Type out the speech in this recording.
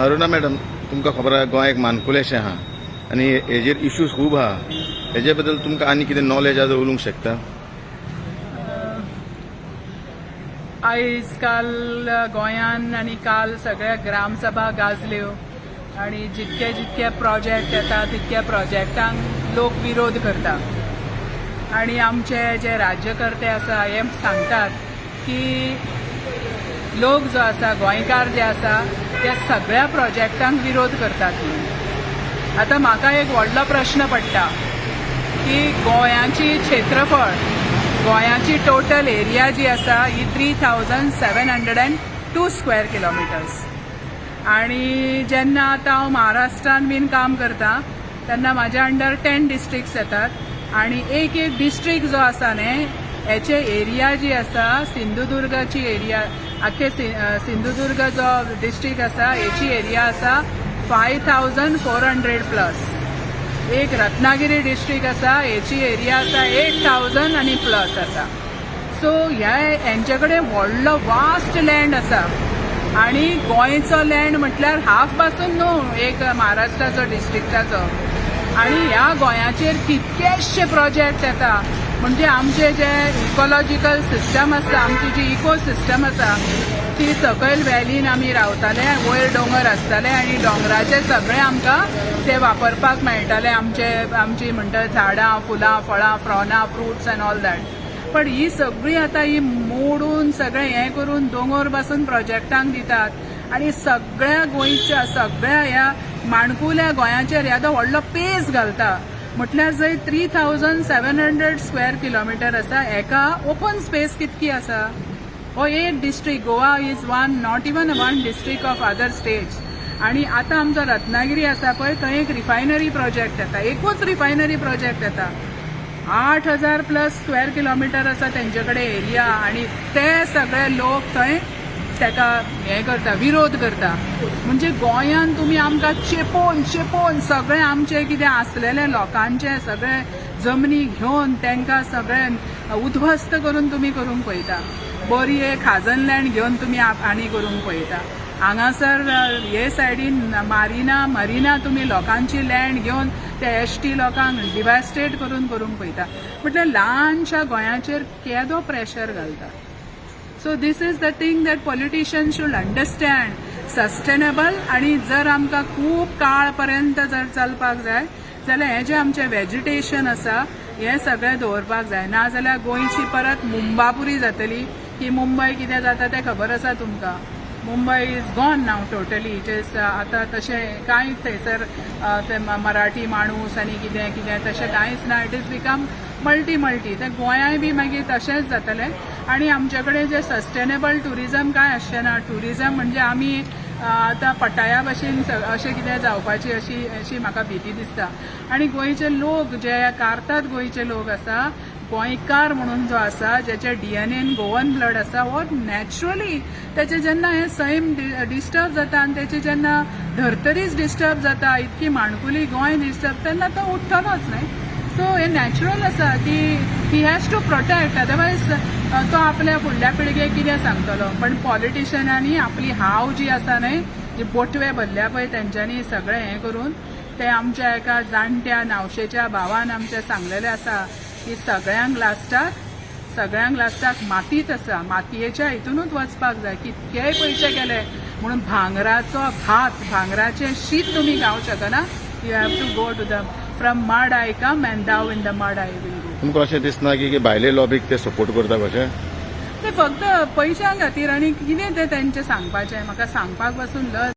Aruna madam, तुमकां खबर आहा गोंय एक मानकुलेशें आहा आनी हेजेर इश्यूज खूब आहा. हेजे बद्दल तुमकां आनी कितें नॉलेज आहा उलोवंक शकता? आयज काल गोंयान आनी काल सगळ्या ग्रामसभा गाजल्यो आनी जितके जितके प्रोजेक्ट येता तितक्या प्रोजेक्टांक लोक विरोध करता. आनी आमचे जे राज्यकर्ते आसा हे सांगतात की लोक जो आसा गोंयकार जे आसा ते सगळ्या प्रोजेक्टांक विरोध करतात म्हणून. आतां म्हाका एक व्हडलो प्रश्न पडटा की गोंयाची क्षेत्रफळ, गोंयाची टोटल एरिया जी आसा ही 3702 स्क्वेअर किलोमिटर्स. आणि जेन्ना आतां हांव महाराष्ट्रान बीन काम करता तेन्ना म्हाज्या अंडर 10 डिस्ट्रिक्ट्स येतात आणि एक एक डिस्ट्रिक्ट जो आसा न्ही हेचे एरिया जी आसा सिंधुदुर्गाची एरिया, आख्खे सिंधुदुर्ग जो डिस्ट्रिक्ट आसा हेची एरिया आसा 5400 प्लस. एक रत्नागिरी डिस्ट्रिक्ट आसा हेची एरिया आसा 8000 आनी प्लस आसा. सो हेंचे कडेन व्हडलो वास्ट लँड आसा आणि गोंयचो लँड म्हटल्यार हाफ पासून न्हू एक महाराष्ट्राचो डिस्ट्रिक्टाचो. आणि ह्या गोंयाचेर कितकेशे प्रोजेक्ट येता म्हणजे आमचे जे इकॉलॉजिकल सिस्टम आसा, आमची जी इको सिस्टम आसा ती सकयल व्हॅलीन आमी रावताले, वयर दोंगर आसताले आणि दोंगराचे सगळे आमकां ते वापरपाक मेळटाले. आमची म्हणटा झाडां, फुलां, फळां, फ्रॉना, फ्रुट्स अँड ऑल दॅट. पण ही सगळी आतां ही मोडून सगळें हें करून दोंगर पासून प्रोजेक्टांक दितात आणि सगळ्या गोंयच्या सगळ्या ह्या माणकुल्या गोंयाचेर येदो व्हडलो पेस घालता. म्हटल्यार जंय 3700 स्क्वेअर किलोमिटर आसा एका ओपन स्पेस कितकी आसा. हो एक district, Goa is not even one district of other states. आणि आता आमचो रत्नागिरी आसा पळय थंय एक रिफायनरी प्रोजेक्ट येता, एकूच रिफायनरी प्रोजेक्ट येता. 8000 प्लस स्क्वेअर किलोमिटर आसा तेंचे कडेन एरिया आणि ते सगळे लोक थंय तेका हें करता, विरोध करता. म्हणजे गोंयान तुमी आमकां चेपोन सगळे आमचे कितें आसलेले लोकांचे सगळे जमनी घेवन तांकां सगळे उध्वस्त करून तुमी करूंक पळयता. बरी एक खाजन लँड घेवन तुमी आनी करूंक पळयता. हांगासर हे सायडीन मरिना तुमी लोकांची लँड घेवन ते एसटी लोकांक डिवास्टेट करूंक पळयता. म्हटल्यार ल्हानशा गोंयाचेर केदो प्रेशर घालता. So this is the thing that politician should understand. Sustainable आणि जर आमकां खूब काळ पर्यंत जर चलपाक जाय जाल्यार हे जे आमचे वेजिटेशन आसा हे सगळें दवरपाक जाय. ना जाल्यार गोंयची परत मुंबापुरी जातली. की मुंबय कितें जाता तें खबर आसा तुमकां. Mumbai is gone now totally. It is आतां तशें कांयच थंयसर ते मराठी माणूस आनी कितें कितें तशें कांयच ना. It is become multi. ते गोंयाय बी मागीर तशेंच जातलें. आणि आमचे कडेन जे सस्टेनेबल टुरिजम काय आसचें ना. टुरिजम म्हणजे आमी आतां पटाया भशेन अशें कितें जावपाची अशी म्हाका भीती दिसता. आणि गोंयचे लोक जे कारतात गोंयचे लोक आसा, गोंयकार म्हणून जो आसा जेचे डीएनएन गोवन ब्लड आसा हो नॅचरली त्याचे जेन्ना हे सैम डिस्टर्ब जाता आनी त्याची जेन्ना धर्तरीच डिस्टर्ब जाता, इतकी माणकुली गोंय डिस्टर्ब तेन्ना तो उठ्ठलोच न्हय. सो हे नॅचरल आसा की he has to protect. Otherwise तो आपल्या फुडल्या पिळगेक कितें सांगतलो. पण पॉलिटिशियनांनी आपली हाव जी आसा न्हय, जी बोटवे भरल्या पळय तेंच्यांनी सगळें हें करून ते आमच्या एका जाणट्या नावशेच्या भावान आमचे सांगलेले आसा की सगळ्यांक लास्टाक मातीत आसा. मातयेच्या हितूनच वचपाक जाय. कितकेय पयशे गेले म्हणून भांगराचो भात, भांगराचें शीत तुमी खावंक शकना. You have to go to the from mud I come and down in the mud I will go. तुमकां अशें दिसना की भायले लॉबीक ते सपोर्ट करता कशें? ते फक्त पयशां खातीर. आनी कितें ते तेंचे सांगपाचें म्हाका सांगपाक पासून लज